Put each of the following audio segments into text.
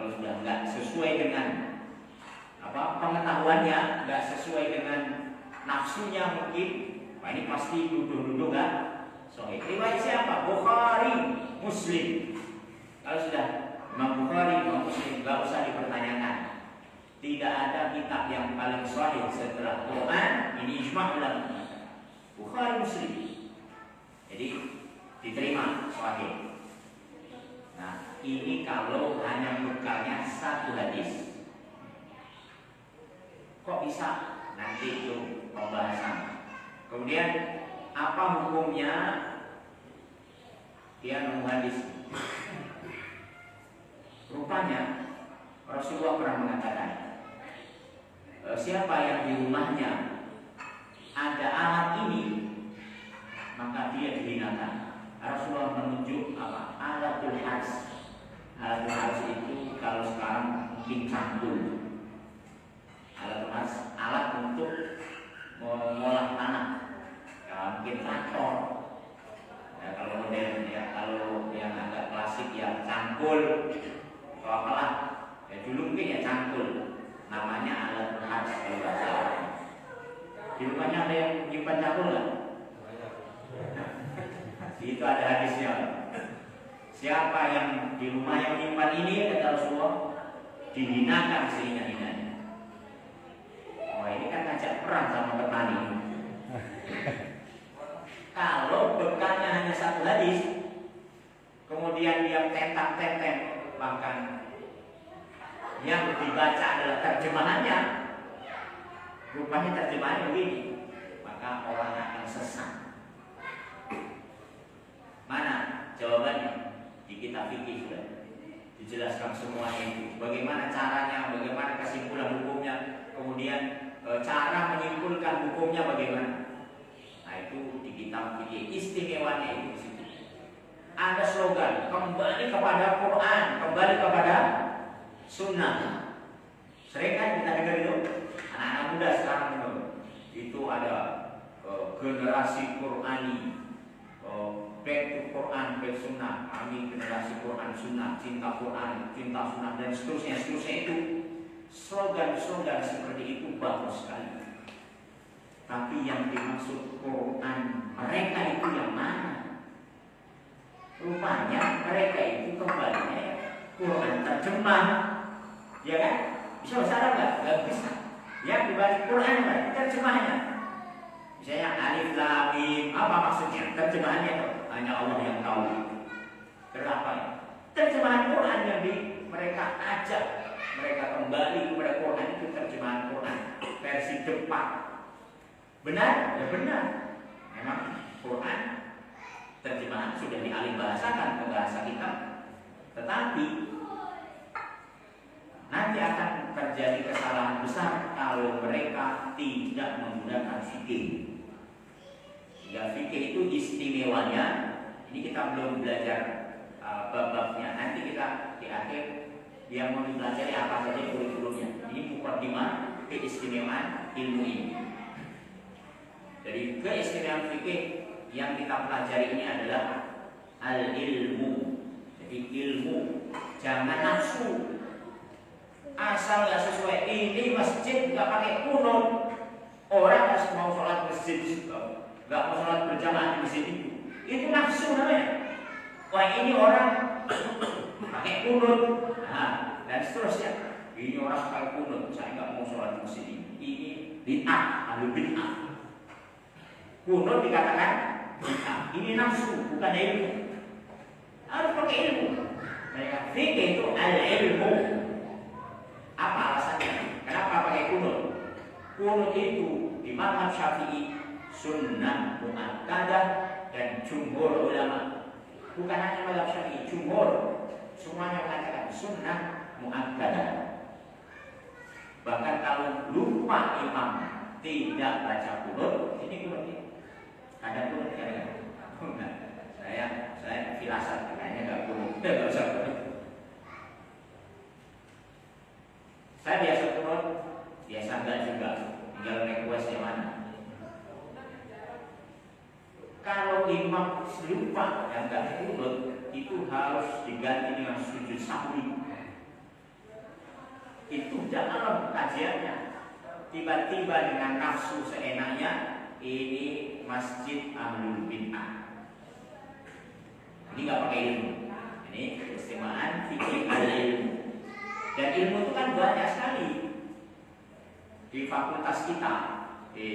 kalau sudah nggak sesuai dengan pengetahuannya, nggak sesuai dengan nafsunya mungkin, wah ini pasti duduk-duduk kan. Sahih. Riwayat siapa? Bukhari, Muslim. Kalau sudah Imam Bukhari, Imam Muslim, nggak usah dipertanyakan. Tidak ada kitab yang paling sahih setelah Quran. Ini ijma' ulama. Bukhari, Muslim. Jadi diterima sahih. Nah, ini kalau hanya bekalnya satu hadis. Kok bisa? Nanti itu pembahasan. Kemudian apa hukumnya dia nemu hadis? Rupanya Rasulullah pernah mengatakan, siapa yang di rumahnya ada alat ini, maka dia dihinakan. Rasulullah menunjuk apa? Alatul hars. Alatul hars itu kalau sekarang mungkin cangkul. Alatul hars, alat untuk mengolah tanah. Ya, mungkin traktor. Ya, kalau modern ya, kalau yang agak klasik ya cangkul. Atau apalah. Ya dulu mungkin ya cangkul. Namanya alatul hars kalau bahasa Arab. Di rumahnya ada yang nyimpan cangkul nggak? Itu ada hadisnya. Siapa yang di rumah yang menyimpan ini, kata Rasulullah, dihinakan sehina-hinanya. Wah, ini kan ngajak perang sama petani. Kalau bekalnya hanya satu hadis, kemudian dia tentang-tenteng, bahkan yang dibaca adalah terjemahannya, rupanya terjemahannya begini, maka orang akan sesat. Mana jawabannya? Di kitab fikih sudah dijelaskan semuanya itu. Bagaimana caranya, bagaimana kesimpulan hukumnya, kemudian cara menyimpulkan hukumnya bagaimana. Nah itu di kitab fikih. Istimewanya itu di situ. Ada slogan, kembali kepada Quran, kembali kepada Sunnah. Sering kan kita dengar itu, anak-anak muda sekarang itu ada generasi Qurani. Back to Quran, back Sunnah. Kami generasi Quran, Sunnah, cinta Quran, cinta Sunnah, dan seterusnya itu. Slogan-slogan seperti itu bagus sekali. Tapi yang dimaksud Quran mereka itu yang mana? Rupanya mereka itu kembalinya Quran terjemah, ya kan? Bisa bahasa Arab nggak? Nggak bisa. Yang dibaca Quran terjemahnya. Misalnya alif lam mim, apa maksudnya? Terjemahannya itu hanya Allah yang tahu. Kenapa ya? Terjemahan Quran yang mereka ajak mereka kembali kepada Quran itu terjemahan Quran versi depan. Benar? Ya benar. Memang Quran terjemahan sudah dialih bahasakan ke bahasa kita. Tetapi nanti akan terjadi kesalahan besar kalau mereka tidak menggunakan fikih. Ya, fikih itu istimewanya. Ini kita belum belajar bab-babnya. Nanti kita di akhir yang mau dipelajari apa saja kurikulumnya. Ini mukadimah keistimewaan ilmu ini. Jadi keistimewaan fikih yang kita pelajari ini adalah al-ilmu. Jadi ilmu, jangan nafsu. Asal nggak sesuai. Ini masjid nggak pakai kunut. Orang harus mau sholat masjid, nggak mau sholat berjamaah di masjid itu nafsu namanya. Wah ini orang pakai kunut, nah, dan seterusnya. Ini orang pakai kunut, saya nggak mau sholat di masjid ini. Ini bid'ah, ahlu bid'ah. Kunut dikatakan bid'ah. Ini nafsu, bukan ilmu. Harus pakai ilmu. Mereka fikih itu al-ilmu. Apa alasannya? Kenapa pakai kunut? Kunut itu di mazhab Syafi'i sunnah muakkadah dan jumhur ulama. Bukan hanya mazhab Syafi'i, jumhur semuanya mengatakan sunnah muakkadah. Bahkan kalau lupa imam tidak baca kunut, ini kunut ini. Ada kunut kan? Enggak. Saya firasat kayaknya enggak kunut. Enggak usah kunut. Saya biasa kunut, biasa enggak juga. Tinggal request yang mana. Kalau imam lupa yang enggak kunut, itu harus diganti dengan sujud sahwi. pengajiannya. Tiba-tiba dengan nafsu seenaknya, ini masjid ahlul bid'ah. Ini nggak pakai ilmu. Ini keistimewaan fikih al-ilmu. Dan ilmu itu kan banyak sekali. Di fakultas kita, di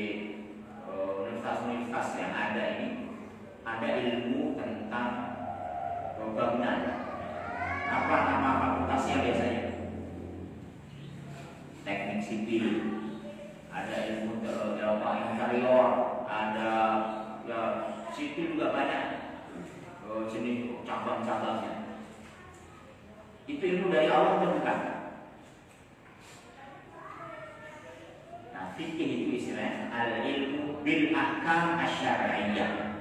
universitas-universitas yang ada ini, ada ilmu tentang bangunan. Apa nama fakultasnya biasanya? Teknik sipil. Ada ilmu interior, ada ya sipil juga banyak. Jenis cabang-cabangnya. Itu ilmu dari Allah atau bukan? Nah, fikih itu istilahnya al-ilmu bil ahkam asy-syar'iyyah.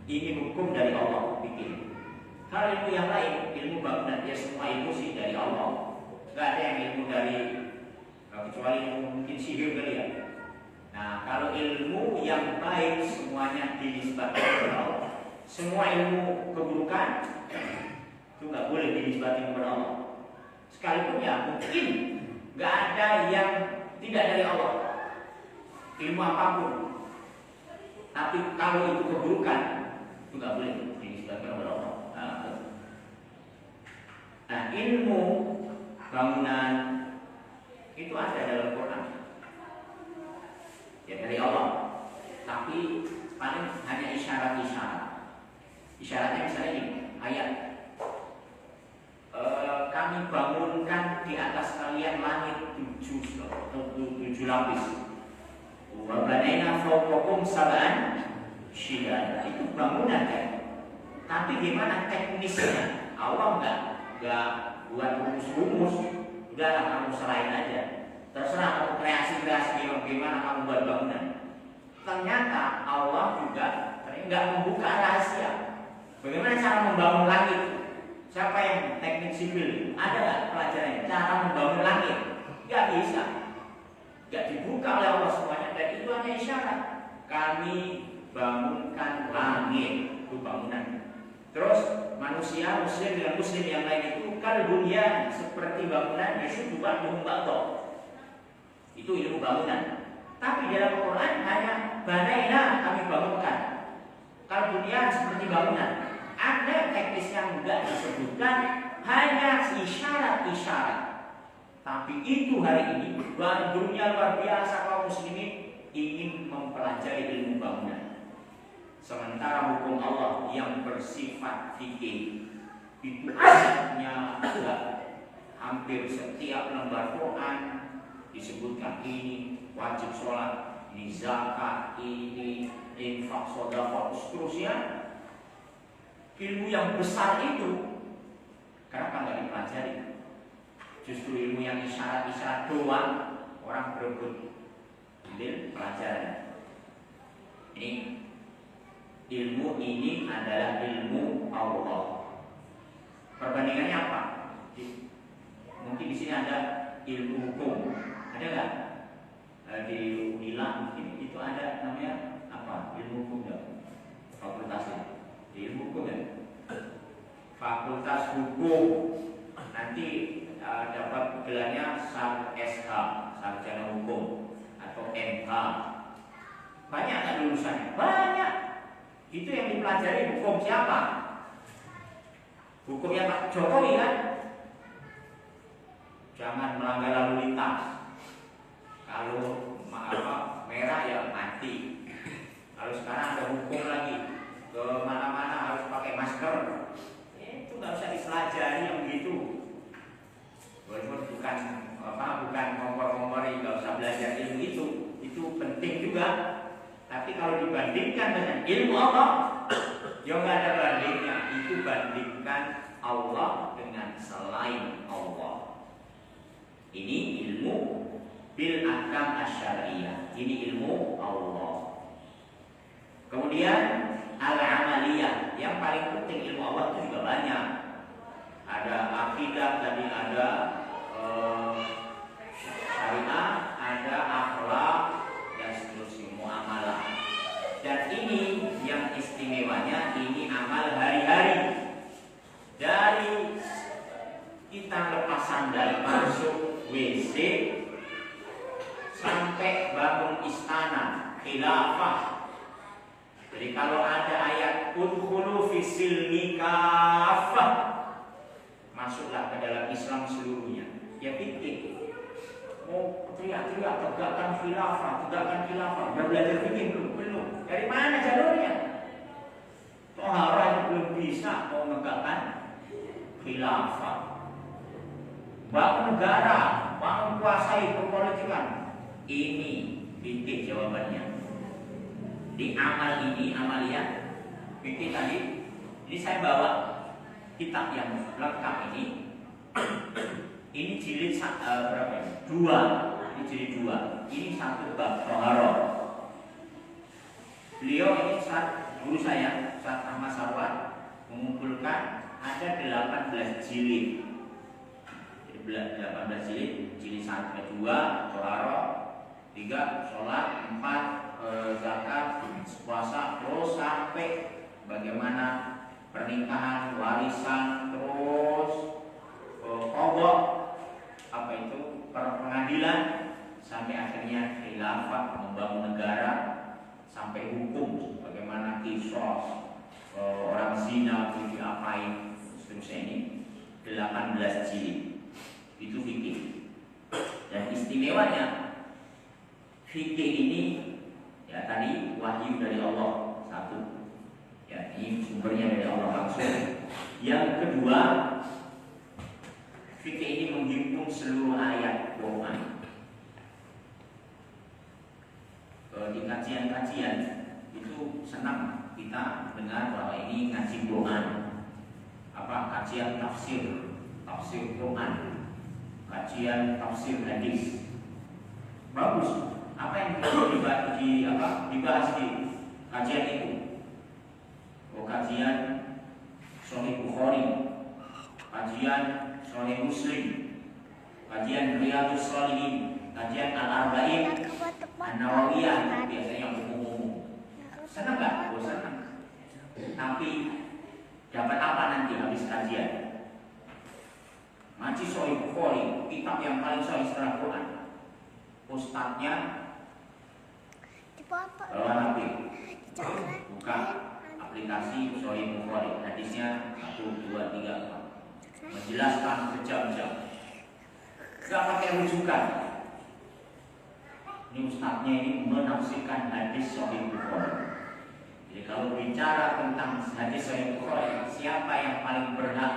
Ini hukum dari Allah, fikih. Kalau ilmu yang lain, ilmu bangunan, ya semua ilmu sih dari Allah. Gak ada yang ilmu dari kecuali ilmu mungkin sihir kali ya. Nah, kalau ilmu yang baik semuanya dinisbatkan kepada Allah. Semua ilmu keburukan itu nggak boleh dinisbatkan kepada Allah. Sekalipun ya mungkin nggak ada yang tidak dari Allah. Ilmu apapun. Tapi kalau itu keburukan itu nggak boleh dinisbatkan kepada Allah. Nah, ilmu bangunan itu ada dalam Quran. Ya dari Allah. Tapi paling hanya isyarat-isyarat. Isyaratnya misalnya ini, ayat kami bangunkan di atas kalian langit 7 lapis. Wa banaina fawqakum sab'an shidada. Itu bangunan kan. Tapi gimana teknisnya? Allah enggak buat rumus-rumus. Udahlah kamu serahin aja. Terserah kamu kreasi-kreasi gimana kamu buat bangunan. Ternyata Allah juga enggak membuka rahasia. Bagaimana cara membangun langit? Siapa yang teknik sipil? Ada nggak pelajarannya? Cara membangun langit? Nggak bisa. Nggak dibuka oleh Allah semuanya. Dan itu hanya isyarat. Kami bangunkan langit. Itu bangunan. Terus manusia muslim dengan muslim yang lain itu kalbunyan seperti bangunan Yesus juga ba'dhum. Itu ilmu bangunan. Tapi dalam Quran hanya banaina kami bangunkan. Kalbunyan seperti bangunan. Ada teknis yang enggak disebutkan, hanya isyarat-isyarat. Tapi itu hari ini dunia luar biasa kaum muslimin ingin mempelajari ilmu bangunan. Sementara hukum Allah yang bersifat fikih itu ayatnya ada hampir setiap lembar Quran disebutkan ini wajib sholat, ini zakat, ini infak, sedekah, seterusnya. Ilmu yang besar itu kenapa nggak dipelajari? Justru ilmu yang isyarat-isyarat doang orang berebut ambil pelajaran. Ini ilmu ini adalah ilmu Allah. Perbandingannya apa? Mungkin di sini ada ilmu hukum, ada nggak? Di Unila mungkin itu ada namanya apa? Ilmu hukum nggak? Fakultasnya. Di ilmu hukum ya, fakultas hukum nanti dapat gelarnya SH, sarjana hukum atau MH. Banyak kan lulusannya? Banyak. Itu yang dipelajari hukum siapa? Hukumnya Pak Jokowi kan? Jangan melanggar lalu lintas. Kalau merah ya mati. Kalau sekarang ada hukum lagi. Kemana-mana harus pakai masker. Itu nggak usah dipelajari yang begitu. Walaupun bukan kompor-kompor, nggak usah belajar ilmu itu penting juga. Tapi kalau dibandingkan dengan ilmu Allah, ya nggak ada bandingnya. Itu bandingkan Allah dengan selain Allah. Ini ilmu bil ahkam asy-syar'iyyah. Ini ilmu Allah. Kemudian al-amaliyah, yang paling penting ilmu Allah itu juga banyak. Ada akidah tadi, ada syariah, ada akhlak dan seterusnya, muamalah. Dan ini yang istimewanya, ini amal hari-hari. Dari kita lepas sandal masuk WC, sampai bangun istana khilafah. Jadi kalau ada ayat udkhulu fisilmi kafah, masuklah ke dalam Islam seluruhnya, ya fikih. Mau teriak-teriak tegakkan khilafah, udah belajar fikih belum? Dari mana jalurnya? Tohara belum bisa mau menegakkan khilafah. Bangun negara, bangun kuasai perpolitikan. Ini fikih jawabannya. Di amal ini, amaliyah fikih tadi. Ini saya bawa kitab yang lengkap ini. Ini jilid berapa ya? 2. Ini jilid 2. Ini satu bab tohara. Beliau ini guru saya, Ustaz Ahmad Sarwar, mengumpulkan ada 18 jilid. Jadi 18 jilid, jilid 1, 2 tohara, 3 sholat, 4 zakat, puasa, terus sampai bagaimana pernikahan, warisan, terus qadha, apa itu, pengadilan, sampai akhirnya khilafah, membangun negara, sampai hukum, bagaimana kisos, orang zina diapain, seterusnya. Ini 18 jilid. Itu fikih. Dan istimewanya fikih ini, ya tadi wahyu dari Allah satu, ya ini sumbernya dari Allah langsung. Yang kedua, fikih ini menghimpun seluruh ayat Quran. Di kajian-kajian itu senang kita dengar bahwa ini ngaji Quran, kajian tafsir Quran, kajian tafsir hadis. Bagus. Apa yang dibahas di kajian itu? Kajian Sahih Bukhari, kajian Sahih Muslim, kajian Riyadhus Shalihin, kajian Al-Arba'in An-Nawawiyah, biasanya umum-umum. Senang nggak? Senang. Tapi dapat apa nanti habis kajian? Ngaji Sahih Bukhari, kitab yang paling sahih setelah Quran. Ustadznya bawa HP, buka aplikasi Sahih Bukhari, hadisnya 1, 2, 3, 4, menjelaskan berjam-jam, gak pakai rujukan. Ini ustadznya ini menafsirkan hadis Sahih Bukhari. Jadi kalau bicara tentang hadis Sahih Bukhari, siapa yang paling berhak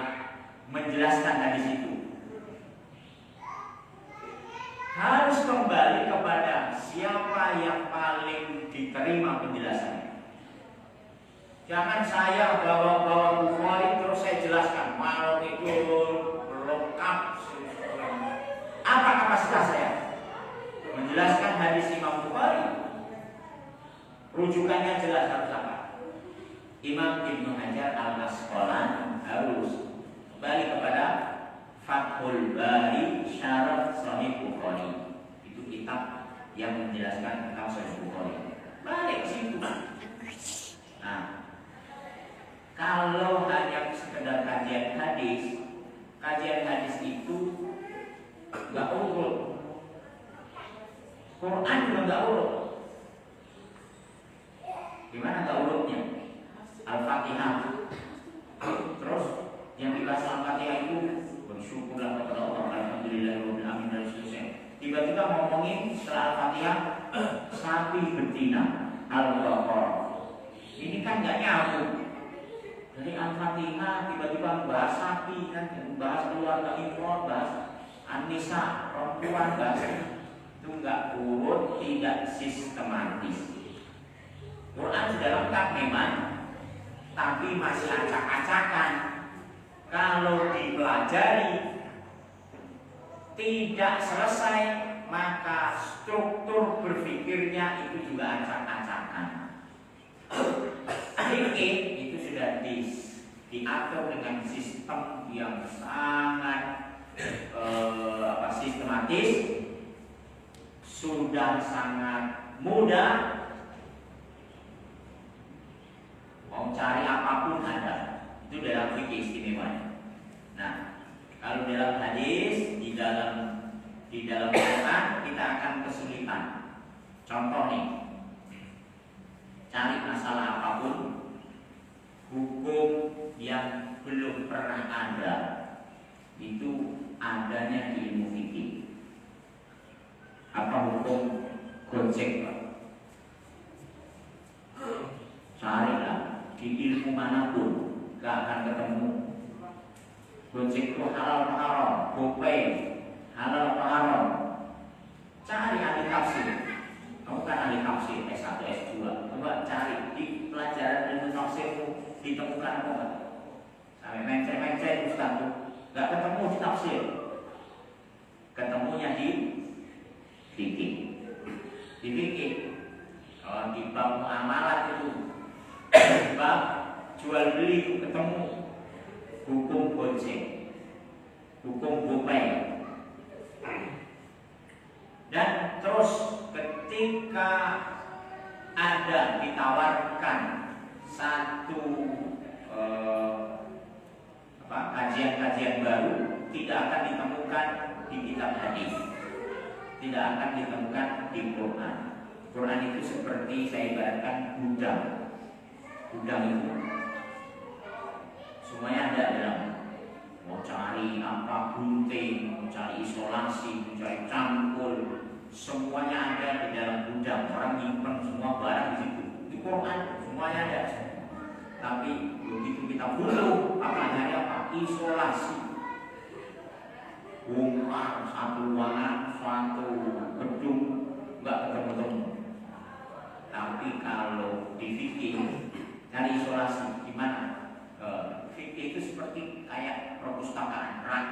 menjelaskan hadis itu? Harus kembali kepada siapa yang paling diterima penjelasannya. Jangan saya bawa Bukhari terus saya jelaskan malam itu lengkap. Apa kapasitas saya menjelaskan hadis Imam Bukhari? Rujukannya jelas harus apa? Imam Ibnu Hajar Al-Asqalani harus kembali kepada Fathul Bari Syarah Sahih Bukhari. Itu kitab yang menjelaskan tentang Sahih Bukhari. Balik ke situ. Nah, kalau hanya sekedar kajian hadis itu nggak urut. Quran juga nggak urut. Gimana nggak urutnya? Al-Fatihah. Terus yang dibahas Al-Fatihah itu bersyukurlah kepada Allah, alhamdulillahirabbil alamin, dan seterusnya. Tiba-tiba ngomongin setelah Al-Fatihah sapi betina, Al-Baqarah. Ini kan nggak nyambung. Dari Al-Fatihah tiba-tiba bahas sapi, kan bahas keluarga Imran, bahas An-Nisa, perempuan, bahas itu nggak urut, tidak sistematis. Quran sudah lengkap memang, tapi masih acak-acakan. Kalau dipelajari tidak selesai, maka struktur berpikirnya itu juga acak-acakan. Fikih itu sudah diatur dengan sistem yang sangat sistematis, sudah sangat mudah. Mau cari apapun ada. Itu dalam fikih istimewanya. Nah, kalau dalam hadis, di dalam Quran kita akan kesulitan. Contoh nih, cari masalah apapun, hukum yang belum pernah ada itu adanya di ilmu fikih. Apa hukum gojek, Pak? Carilah di ilmu manapun, gak akan ketemu. Gojek itu halal atau haram, GoPay halal atau haram. Cari ahli tafsir. Kamu kan ahli tafsir S1, S2. Coba cari di pelajaran ilmu tafsirmu ditemukan apa enggak? Sampai mencret-mencret Ustaz tuh, enggak ketemu di tafsir. Ketemunya di fikih. Di fikih. Kalau di bab muamalah itu, bab jual beli itu ketemu hukum gojek, hukum GoPay. Dan terus ketika ada ditawarkan satu kajian-kajian baru, tidak akan ditemukan di kitab hadis, tidak akan ditemukan di Quran. Quran itu seperti saya ibaratkan gudang. Gudang itu semuanya ada dalam. Mau cari apa gunting, mau cari isolasi, mau cari cangkul, semuanya ada di dalam gudang. Orang nyimpen semua barang di situ. Di Quran semuanya ada. Tapi begitu kita butuh, apa ada apa? Isolasi. Bongkar satu ruangan, satu gedung, nggak ketemu-temu. Tapi kalau di fikih cari isolasi gimana? Fikih itu seperti kayak perpustakaan rak.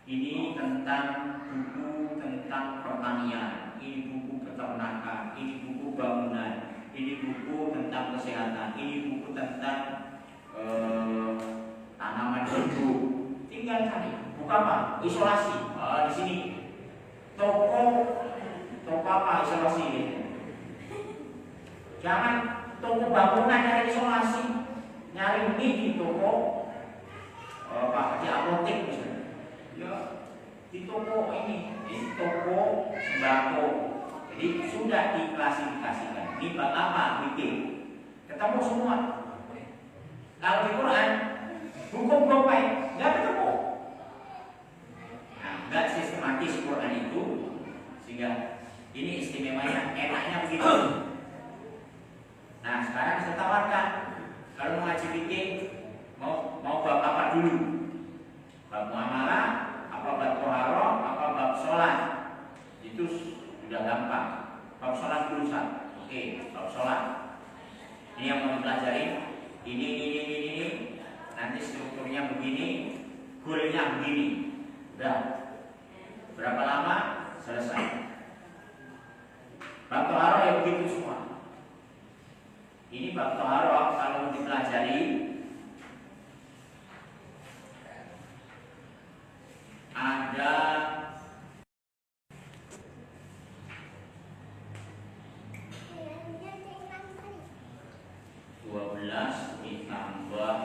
Ini tentang buku tentang pertanian, ini buku peternakan, ini buku bangunan, ini buku tentang kesehatan, ini buku tentang tanaman hidup. Tinggal cari. Buku apa? Isolasi. Di sini toko apa isolasi ini? Jangan toko bangunan nyari isolasi. Nyari ini di toko di apotek misalnya. Ya, di toko ini, di toko sembako. Jadi sudah diklasifikasikan. Ini bab apa? Fikih. Ketemu semua. Kalau di Quran, hukum GoPay nggak ketemu. Nah, nggak sistematis Quran itu, sehingga ini istimewanya, enaknya begitu. Nah, sekarang saya tawarkan. Kalau mau ngaji fikih, mau bab apa dulu? Bab muamalah, apa bab toharoh, apa bab sholat? Itu sudah gampang. Bab sholat dulu Ustaz. Oke, bab sholat. Ini yang mau dipelajari. Ini. Nanti strukturnya begini, goalnya begini. Udah. Berapa lama? Selesai. Bab toharoh ya begitu semua. Ini bab toharoh kalau dipelajari ada 12 ditambah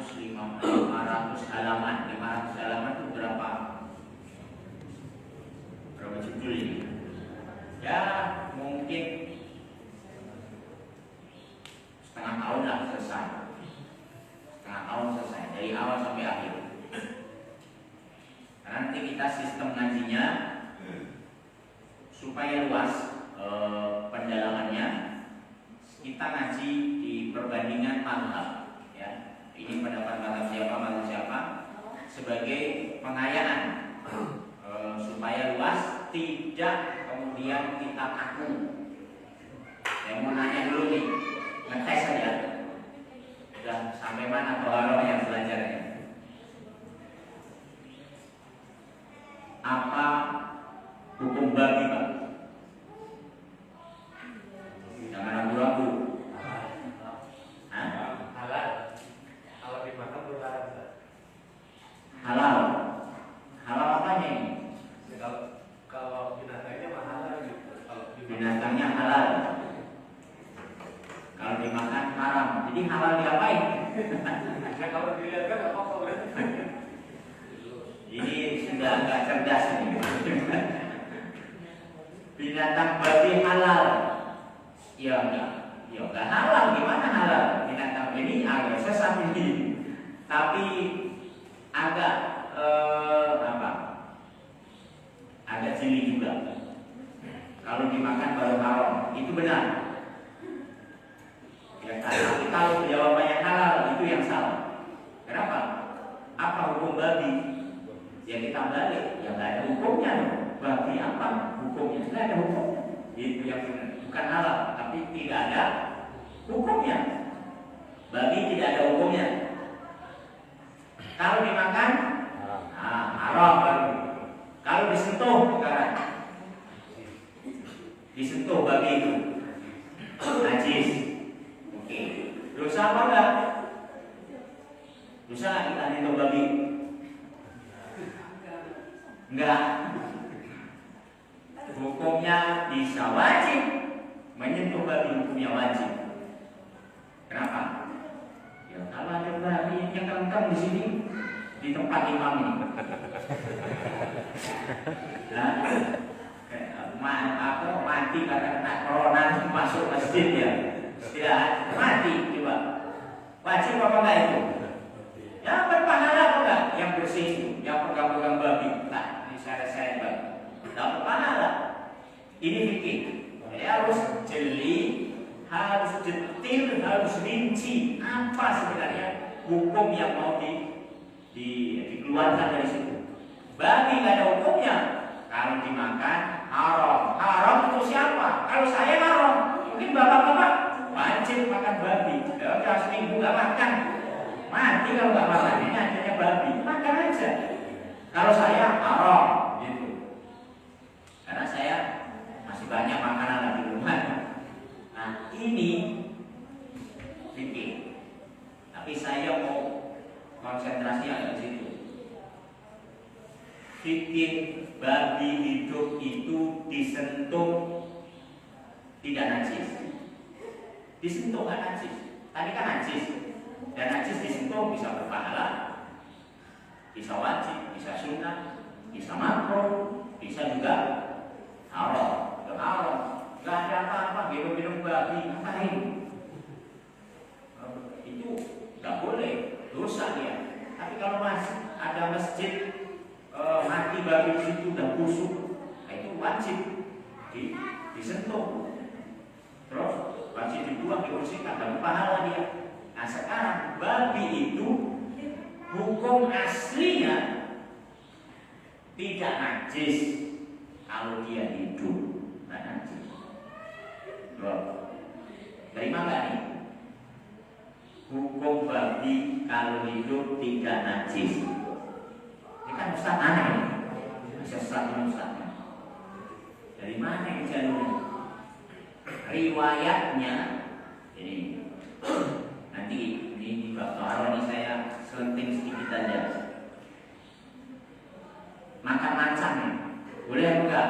500 halaman. 500 halaman itu berapa judul ini? Ya mungkin setengah tahun lah selesai. Setengah tahun selesai dari awal sampai akhir. Nanti kita sistem ngajinya supaya luas pendalamannya. Kita ngaji di perbandingan mazhab. Ya, ini pendapat mazhab siapa sebagai pengayaan supaya luas, tidak kemudian kita kaku. Saya mau nanya dulu nih, ngetes saja. Sudah sampai mana toharoh yang belajarnya? Apa hukum babi, Pak? Jangan ragu-ragu. Halal. Kalau dimakan berlarang. Halal. Halal apanya ini? Kalau binatangnya mah halal gitu. Binatangnya halal. Kalau dimakan haram. Jadi halal diapain? Ya kalau dilihat kan nggak apa-apa berarti. Ini sudah agak cerdas ini. Binatang babi halal. Ya enggak halal, gimana halal? Binatang ini agak sesat ini. Tapi agak agak jeli juga. Kalau dimakan baru haram, itu benar. Ya, tapi kalau jawabannya halal itu yang salah. Kenapa? Apa hukum babi? Ya kita balik, ya nggak ada hukumnya loh. Babi apa hukumnya? Nggak ada hukumnya. Itu yang benar. Bukan halal, tapi tidak ada hukumnya. Babi tidak ada hukumnya. Kalau dimakan, haram babi. Kalau disentuh, sekarang disentuh babi itu najis. Oke, dosa apa enggak? Dosa nggak kita nyentuh babi? Enggak. Hukumnya bisa wajib. Menyentuh babi hukumnya wajib. Kenapa? Ya kalau ada babi yang kentang di sini di tempat imam ini. Nah, mati karena kena corona masuk masjid ya. Tidak mati coba. Wajib apa enggak itu? Ya berpahala apa enggak? Yang bersih itu, yang pegang-pegang babi. Nah, ini saya babi. Dapat pahala. Ini fikih. Jadi harus jeli, harus detail, harus rinci apa sebenarnya hukum yang mau dikeluarkan dari situ. Babi nggak ada hukumnya. Kalau dimakan haram. Haram untuk siapa? Kalau saya haram, mungkin bapak-bapak wajib makan babi. Ya udah seminggu nggak makan, mati kalau nggak makan. Ini adanya babi, makan aja. Kalau saya haram, gitu. Karena saya masih banyak makanan di rumah. Nah ini fikih. Tapi saya mau konsentrasi ada di situ. Fikih babi hidup itu disentuh tidak najis. Disentuh kan najis. Tadi kan najis. Dan najis disentuh bisa berpahala, bisa wajib, bisa sunnah, bisa makruh, bisa juga haram. Haram. Gak ada apa-apa minum babi ngapain? Itu gak boleh, dosa dia. Tapi kalau masih ada masjid mati babi di situ udah busuk, nah itu wajib disentuh. Terus wajib dibuang, dibersihkan, dan pahala dia. Nah sekarang babi itu hukum aslinya tidak najis kalau dia hidup, nggak najis. Loh, terima nggak nih? Hukum babi kalau hidup tidak najis. Ini kan Ustaz aneh, Ustaz. Dari mana yang jalurnya? Riwayatnya ini nanti di bab Toharoh ini saya selenting sedikit aja. Makan macam boleh enggak?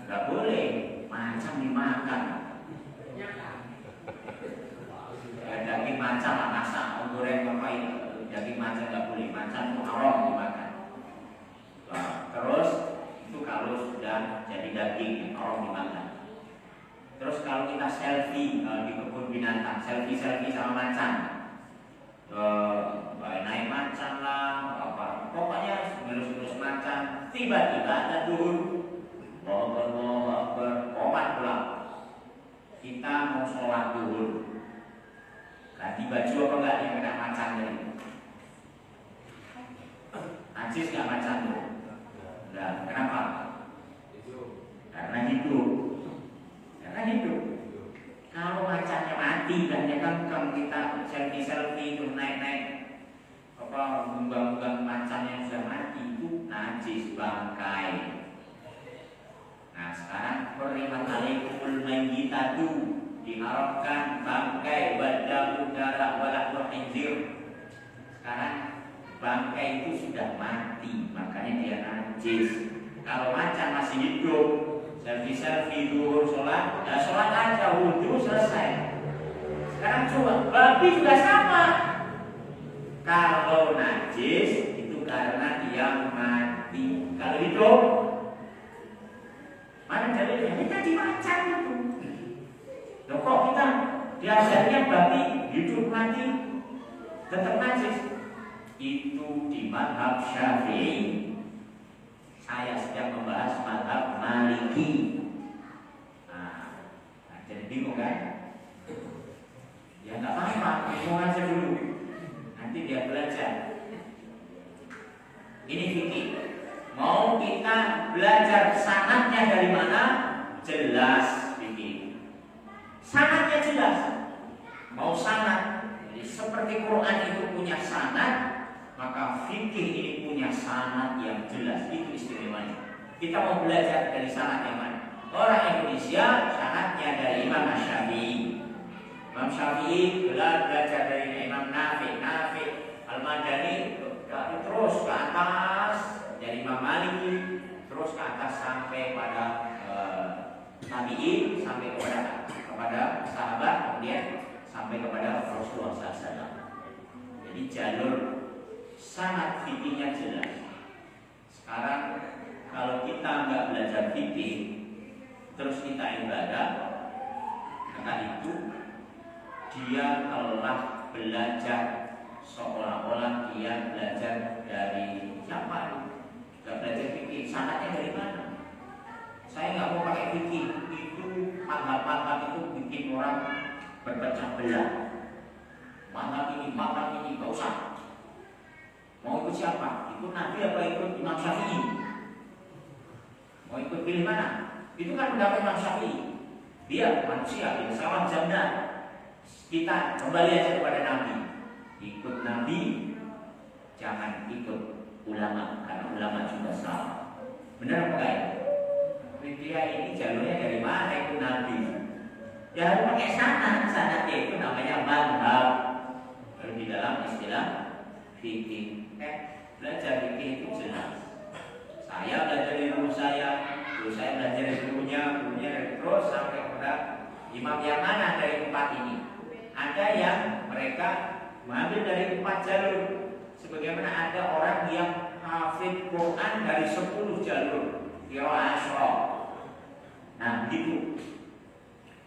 Enggak boleh, macam dimakan. Ya, daging macam masak, goreng apa itu? Daging macam enggak boleh, macam itu haram dimakan. Nah, terus itu kalau sudah jadi daging haram dimakan. Terus kalau kita selfie di kebun binatang, selfie sama macan, naik macan lah, apa, pokoknya ngelus-ngelus macan, tiba-tiba ada turun, komat pulang. Kita mau sholat dulu, ganti baju apa enggak yang kena macan tadi? Najis nggak macan tuh? Enggak, kenapa? Karena hidup. Kalau macannya mati dan dia kan kita selfie itu naik apa bumbang macan yang sudah mati itu najis bangkai. Nah sekarang hurrimat alaikumul mayyitatu, diharamkan bangkai, wadamu darah walahul khinzir. Sekarang bangkai itu sudah mati, makanya dia najis. Kalau macan masih hidup, selfie duhur sholat, ya sholat aja, wudhu selesai. Sekarang coba babi juga sama. Kalau najis itu karena dia mati. Kalau hidup, mana dalilnya? Kita dibaca itu. Loh kok kita diajarnya berarti hidup mati tetap najis? Itu di mazhab Syafi'i. Saya sedang membahas mazhab Maliki. Nah, jadi bingung kan? Ya nggak apa-apa, bingung aja dulu. Nanti dia belajar. Ini fikih. Mau kita belajar sanadnya dari mana? Jelas fikih. Sanadnya jelas. Mau sanad. Jadi seperti Quran itu punya sanad, maka fikih ini punya sanad yang jelas. Itu istimewanya. Kita mau belajar dari sanad yang mana? Orang Indonesia sanadnya dari Imam Syafi'i. Imam Syafi'i belajar dari Imam Nafi Al-Madani, terus ke atas dari Imam Maliki, terus ke atas sampai pada Tabi'in, sampai kepada sahabat, kemudian sampai kepada Rasulullah SAW. Jadi jalur sanad fikihnya jelas. Sekarang kalau kita nggak belajar fikih, terus kita ibadah, maka itu dia telah belajar seolah-olah dia belajar dari siapa? Gak belajar fikih. Sanadnya dari mana? Saya nggak mau pakai fikih. Itu mazhab itu bikin orang berpecah belah. Mazhab ini nggak usah. Mau ikut siapa? Ikut Nabi apa ikut Imam Syafi'i? Mau ikut pilih mana? Itu kan pendapat Imam Syafi'i. Dia manusia, dia salah janda. Kita kembali aja kepada Nabi. Ikut Nabi, jangan ikut ulama, karena ulama juga salah. Benar apa enggak ya? Dia ini jalurnya dari mana ikut Nabi? Ya harus pakai sanad itu namanya mazhab. Kalau di dalam istilah fikih, belajar fikih itu jelas. Saya belajar dari guru saya belajar dari gurunya terus sampai kepada imam yang mana dari empat ini. Ada yang mereka mengambil dari 4 jalur. Sebagaimana ada orang yang hafid Quran dari 10 jalur. Qiraah Asyra. Nah, begitu.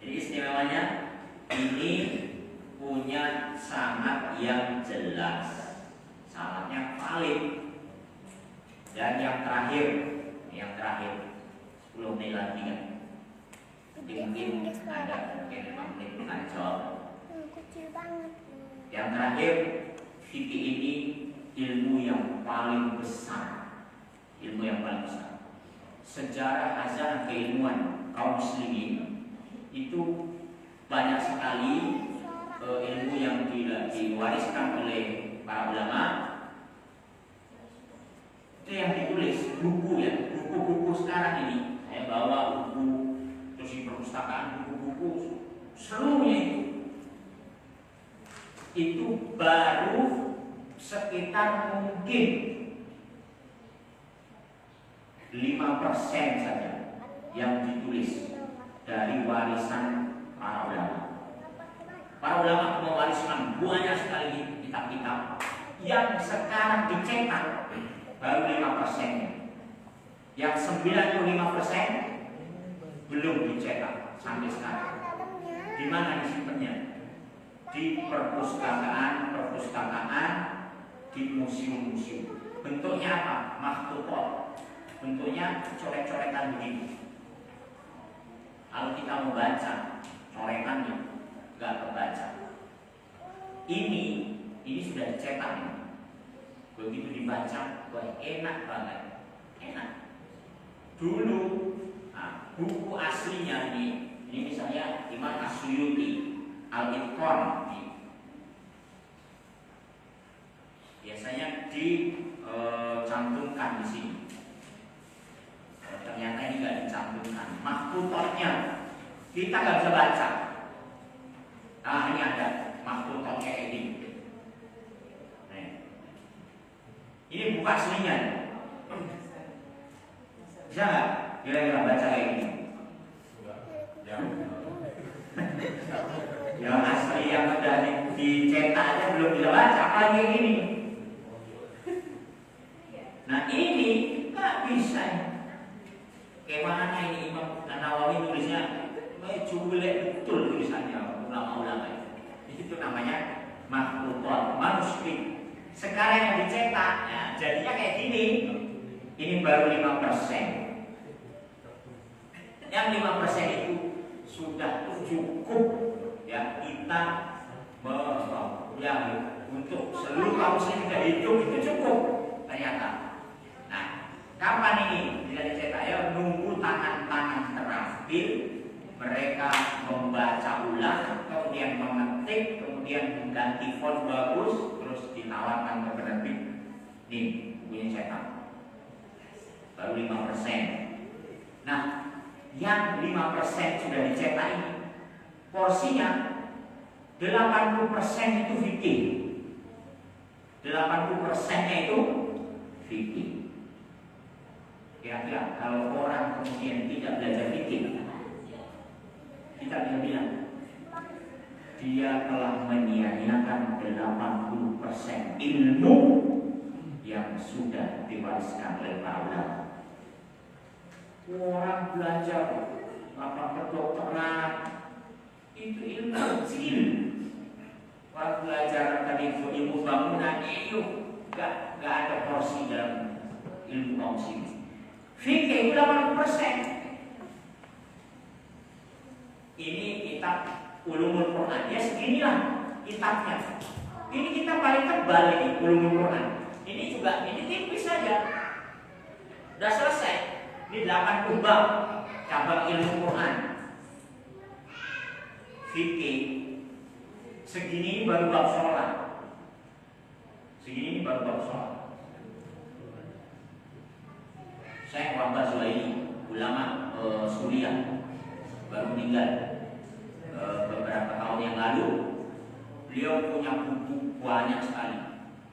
Jadi istimewanya ini punya sanad yang jelas. Sanadnya valid. Dan yang terakhir 10 menit lagi kan. Mungkin ada 5 menit kita jawab. Kecil banget. Yang terakhir, fikih ini ilmu yang paling besar. Sejarah azan keilmuan kaum muslimin itu banyak sekali ilmu yang diwariskan oleh para ulama. Itu yang ditulis buku ya, buku-buku sekarang ini. Saya bawa buku terus di perpustakaan buku-buku seluruhnya itu baru sekitar mungkin 5% saja yang ditulis dari warisan para ulama. Para ulama mewariskan banyak sekali kitab-kitab yang sekarang dicetak baru 5%. Yang 95% belum dicetak sampai sekarang. Di mana disimpannya? Di perpustakaan, di museum-museum. Bentuknya apa? Makhtuthat. Bentuknya coret-coretan begini. Kalau kita mau baca coretannya, nggak kebaca. Ini sudah dicetak. Begitu dibaca, wah enak banget, enak. Dulu, buku aslinya ini misalnya Imam As-Suyuti Al-Itqan biasanya dicantumkan di sini. Ternyata ini nggak dicantumkan. Makhtuthatnya kita nggak bisa baca. Ini ada makhtuthatnya ini. Ini buku aslinya. Bisa nggak kira-kira baca kayak gini? Yang asli yang sudah dicetak aja belum bisa baca, apalagi ini. cetak, ya, jadinya kayak gini. Ini baru 5%. Yang 5% itu sudah cukup ya kita ya, untuk seluruh kaum muslim kita hidup itu cukup ternyata. Nah, kapan ini tidak dicetak? Ya, nunggu tangan-tangan terakhir mereka membaca ulang, kemudian mengetik, kemudian mengganti font bagus, terus ditawarkan ke penerbit. Nih, bukunya cetak. Baru 5%. Nah, yang 5% sudah dicetak ini porsinya 80% itu fikih. 80%-nya itu fikih. Kira-kira kalau orang kemudian tidak belajar fikih, kita bisa bilang dia telah menyia-nyiakan 80% ilmu yang sudah diwariskan oleh para ulama. Orang belajar apa kedokteran itu ilmu kecil. Orang belajar tadi ilmu bangunan itu gak ada porsi dalam ilmu kaum muslimin. Fikih itu 80%. Ini kitab Ulumul Quran, ya seginilah kitabnya. Ini kita paling tebal ini Ulumul Quran. Ini juga ini tipis saja. Sudah selesai. Ini 80 bab cabang ilmu Quran. Fikih segini ini baru bab sholat. Segini ini baru bab sholat. Syekh Muhammad Zuhaili, ulama Suriah, baru meninggal beberapa tahun yang lalu. Beliau punya buku banyak sekali.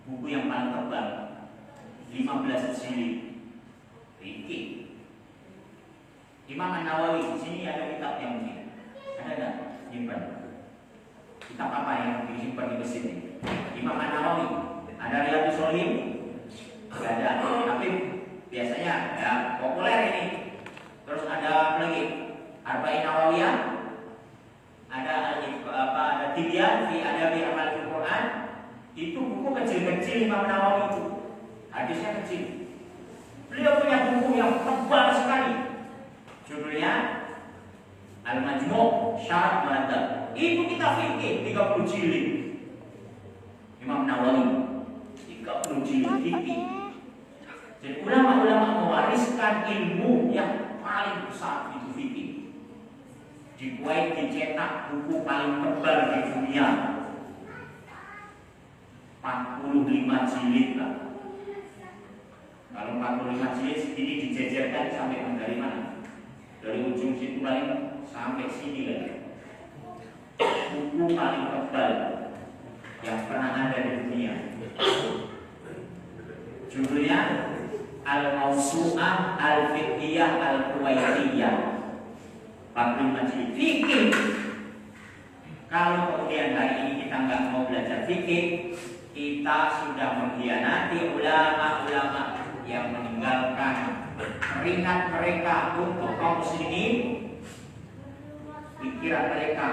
Buku yang paling tebal 15 jilid fikih. Imam An-Nawawi, di sini ada kitab yang mungkin ada nggak? Simpan. Kitab apa yang disimpan di mesin ini? Imam An-Nawawi, ada Riyadhus Shalihin? Nggak ada. Tapi biasanya ya populer ini. Terus ada apa lagi? Arba'in Nawawiyah, ada Tibyan fi Adabi Amalul Quran. Itu buku kecil-kecil Imam Nawawi itu. Hadisnya kecil. Beliau punya buku yang tebal sekali. Judulnya Al-Majmu' Syarah Muhaddab. Itu kita fikih 30 jilid. Imam Nawawi 30 jilid fikih. Jadi ulama-ulama mewariskan ilmu yang paling besar itu fikih. Di Kuwait dicetak buku paling tebal di dunia 45 jilid lah. Kalau 45 jilid segini dijejerkan sampai dari mana? Dari ujung situ paling sampai sini lagi. Buku paling tebal yang pernah ada di dunia. Judulnya Al-Mawsu'ah Al-Fiqhiyah Al-Kuwaitiyah. 45 jilid fikih. Kalau kemudian hari ini kita nggak mau belajar fikih, kita sudah mengkhianati ulama-ulama yang meninggalkan keringat mereka untuk kaum muslimin, pikiran mereka,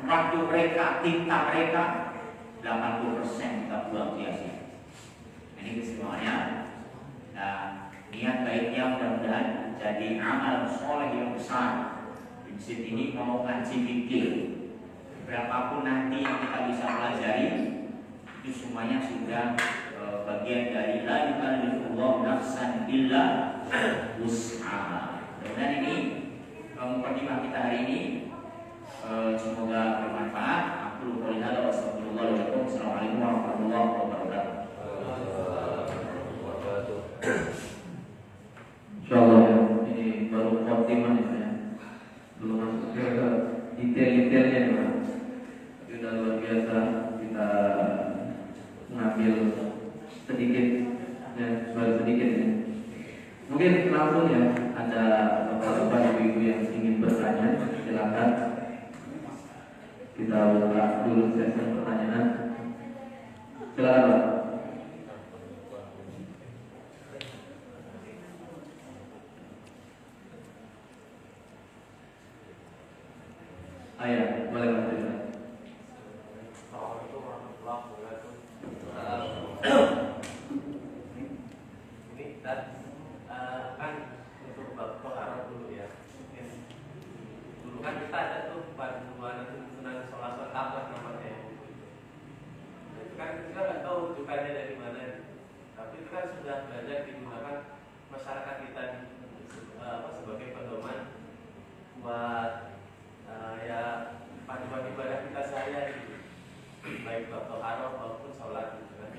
waktu mereka, tinta mereka, 80% kita buang sia-sia. Ini kesimpulannya. Nah, niat baiknya mudah-mudahan jadi amal soleh yang besar. Di sini ini mau ngaji fikih. Berapapun nanti yang kita bisa pelajari, itu semuanya sudah bagian dari la yukallifullahu nafsan illa wus'aha. Dan ini mukadimah kita hari ini semoga bermanfaat. Aku qouli hadza wa astagfirullah wa lakum. Assalamualaikum warahmatullahi wabarakatuh. Insyaallah ya, ini baru khotimah ya. Belum masuk ke detail-detailnya ya, Pak. Tapi udah luar biasa kita mengambil sedikit ya, baru sedikit ya. Mungkin langsung ya, ada bapak-bapak ibu-ibu yang ingin bertanya, silakan. Kita buka dulu sesi pertanyaan. Silakan, Pak. Ayah, boleh Pak. Assalamualaikum warahmatullahi wabarakatuh. toharoh maupun sholat gitu kan.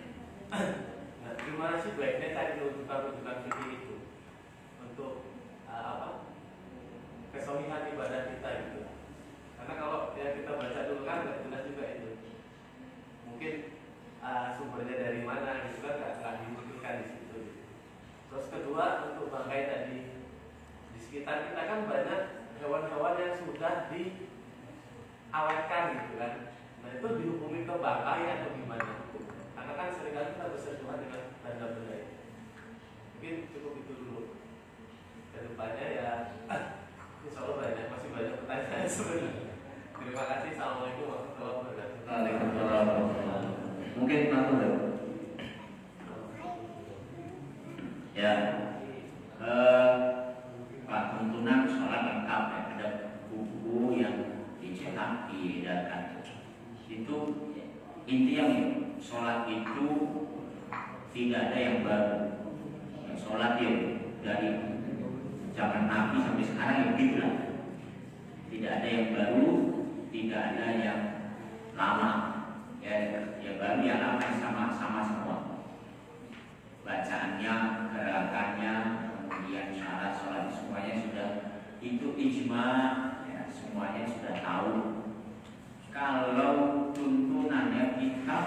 Nah, gimana sih baiknya tadi rujukan fikih itu untuk kesohihan ibadah kita gitu. Karena kalau ya kita baca dulu kan nggak jelas juga itu. Mungkin sumbernya dari mana gitu kan nggak dibuktikan di situ. Terus kedua untuk bangkai tadi, di sekitar kita kan banyak hewan-hewan yang sudah diawetkan gitu kan. Nah itu dihukumi ke bangkai atau gimana? Karena kan seringkali kita bersentuhan dengan benda-benda itu. Mungkin cukup itu dulu. Kedepannya ya insya Allah banyak, masih banyak pertanyaan sebenarnya. Terima kasih. Assalamualaikum warahmatullahi wabarakatuh. Waalaikumsalam. Mungkin aku ya, tuntunan sholat lengkap ya, ada buku yang dicetak diedarkan. Itu intinya sholat itu tidak ada yang baru. Sholat ya dari zaman Nabi sampai sekarang ya begitulah. Tidak ada yang baru, tidak ada yang lama. Ya baru yang lama sama semua. Bacaannya, gerakannya, kemudian syarat sholat semuanya sudah itu ijma, ya, semuanya sudah tahu. Kalau tuntunannya kita,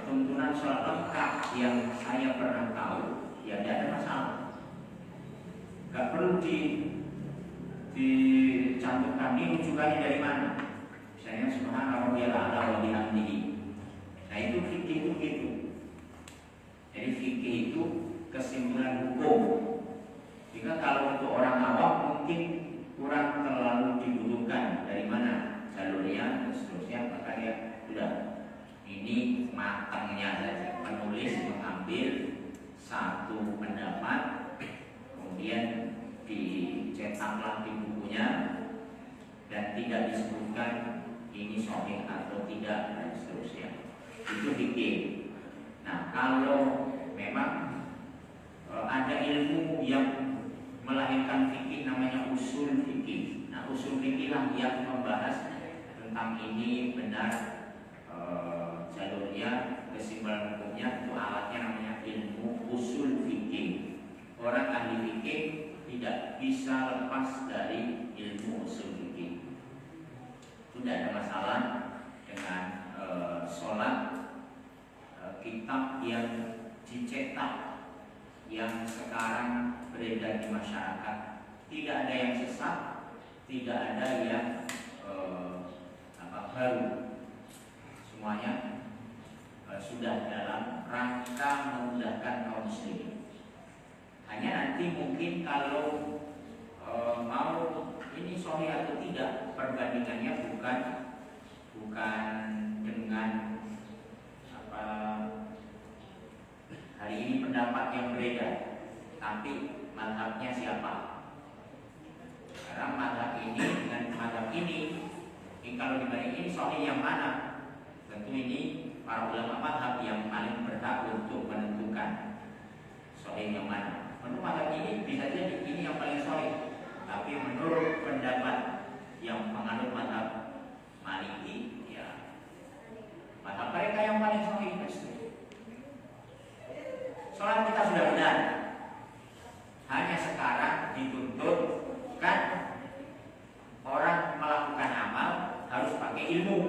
tuntunan sholat lengkap yang saya pernah tahu, ya tidak ada masalah. Gak perlu dicantumkan ini rujukannya dari mana. Misalnya subhanallah wa bihamdihi. Nah itu fikih itu gitu. Jadi fikih itu kesimpulan hukum. Jika kalau untuk orang awam mungkin kurang terlalu dibutuhkan dari mana jalurnya dan seterusnya, maka ya sudah ini matangnya saja. Penulis mengambil satu pendapat, kemudian dicetaklah di bukunya dan tidak disebutkan ini sahih atau tidak dan seterusnya. Itu fikih. Nah kalau memang ada ilmu yang melahirkan fikih namanya usul fikih. Nah usul fikih lah yang membahas tentang ini benar jalurnya, kesimpulan hukumnya, itu alatnya namanya ilmu usul fikih. Orang ahli fikih tidak bisa lepas dari ilmu usul fikih. Tidak ada masalah dengan sholat kitab yang dicetak yang sekarang beredar di masyarakat. Tidak ada yang sesat, tidak ada yang baru. Semuanya sudah dalam rangka memudahkan kaum muslimin. Hanya nanti mungkin kalau mau ini sahih atau tidak, perbandingannya bukan dengan hari ini pendapat yang beredar, tapi mazhabnya siapa. Karena mazhab ini dengan mazhab ini kalau dibanding ini sahih yang mana, tentu ini para ulama mazhab yang paling berhak untuk menentukan sahih yang mana. Menurut mazhab ini bisa jadi ini yang paling sahih, tapi menurut pendapat yang menganut mazhab Maliki, ya mazhab mereka yang paling sahih pasti. Sholat kita sudah benar, hanya sekarang dituntut kan orang melakukan amal harus pakai ilmu.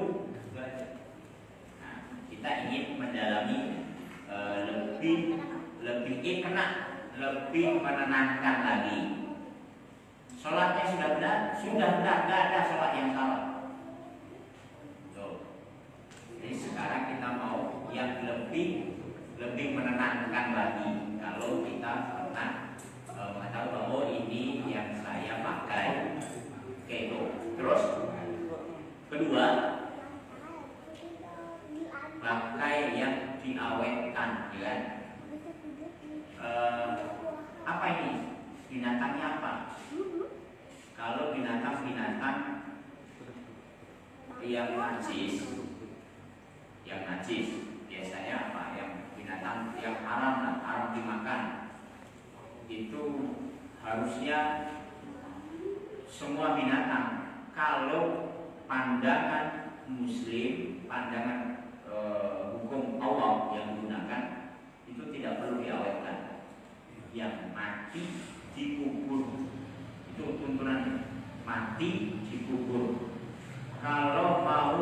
Nah, kita ingin mendalami lebih ikna, lebih menenangkan lagi. Sholatnya sudah benar, tidak ada sholat yang salah. Jadi sekarang kita mau yang lebih menenangkan lagi. Kalau kita pernah mengetahui bahwa ini yang saya pakai, oke itu. Terus kedua, pakai yang diawetkan, ya. Apa ini? Binatangnya apa? Kalau binatang-binatang yang najis, biasanya apa? Yang binatang yang haram dimakan, itu harusnya semua binatang. Kalau pandangan Muslim, pandangan hukum perlu diawetkan. Yang mati dikubur. Itu tuntunan mati dikubur. Kalau mau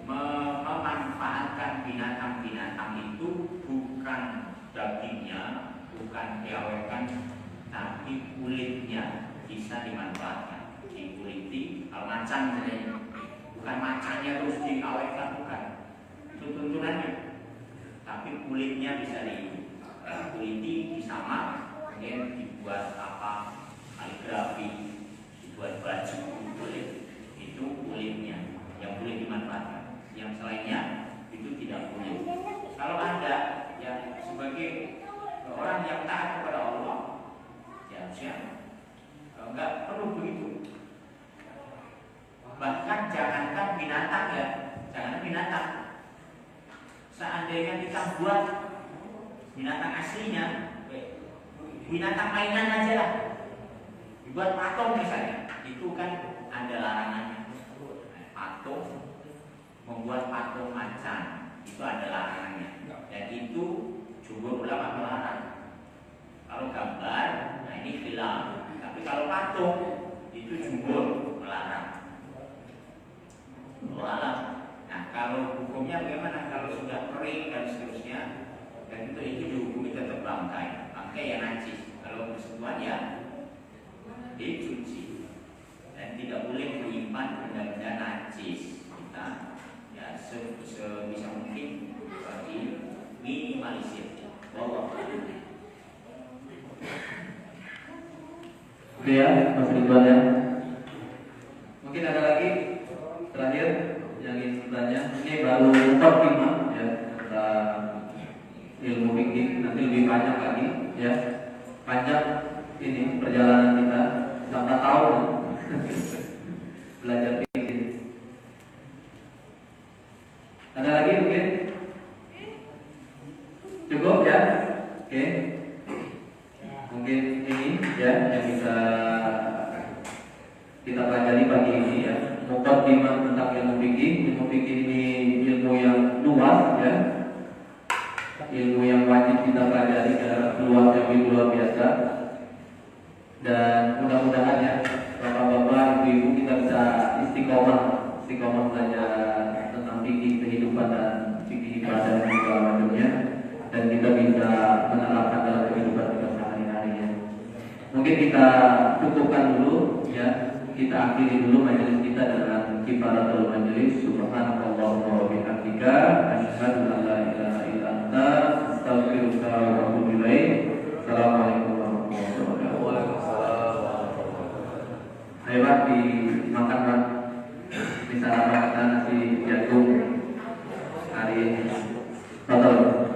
memanfaatkan binatang-binatang itu bukan dagingnya, bukan diawetkan, tapi kulitnya bisa dimanfaatkan. Dikuliti, kalau macan misalnya, bukan macannya terus diawetkan, bukan. Itu tuntunannya. Tapi kulitnya bisa dikuliti, disamak, kemudian dibuat apa, kaligrafi, dibuat baju kulit. Itu kulitnya yang boleh dimanfaatkan. Yang selainnya itu tidak boleh. Kalau Anda yang sebagai orang yang taat kepada Allah, ya siap, enggak perlu begitu. Bahkan jangankan binatang ya, jangan binatang. Seandainya kita buat binatang aslinya, binatang mainan aja lah, dibuat patung misalnya, itu kan ada larangannya. Patung, membuat patung macan itu ada larangannya, dan itu jumhur ulama melarang. Kalau gambar, nah ini film, tapi kalau patung itu jumhur melarang. Nah kalau hukumnya bagaimana? Kalau sudah kering dan seterusnya, dan itu dihukumi tetap bangkai, bangkai yang najis. Kalau bersentuhan ya dicuci. Dan tidak boleh menyimpan benda-benda najis. Kita ya sebisa mungkin minimalisir. Bahwa oke ya, Mas Ridwan ya. Mungkin ada lagi terakhir yang ingin bertanya. Ini baru mukaddimah ya tentang ilmu fikih. Nanti lebih banyak lagi ya. Panjang ini perjalanan kita 4 tahun belajar fikih. Ada lagi mungkin? Cukup ya? Oke. Mungkin ini ya yang bisa kita pelajari pagi ini ya. Mukaddimah tentang ilmu fikih. Ilmu fikih ini ilmu yang luas ya. Ilmu yang wajib kita pelajari karena luas yang luar biasa. Dan mudah-mudahan ya Bapak-bapak, ibu-ibu kita bisa istiqomah belajar tentang fikih kehidupan dan fikih ibadah dan segala macamnya, dan kita bisa menerapkan dalam kehidupan kita sehari-hari ya. Mungkin kita cukupkan dulu ya, kita akhiri dulu majelis kita dengan kifaratul majelis. Subhanallahumma wa bihamdika, asyhadu an la ilaha illa anta, astaghfiruka wa atubu ilaik. Assalamualaikum warahmatullahi wabarakatuh. Lewat dimakan kan, misalnya makan nasi jagung hari ini. Total.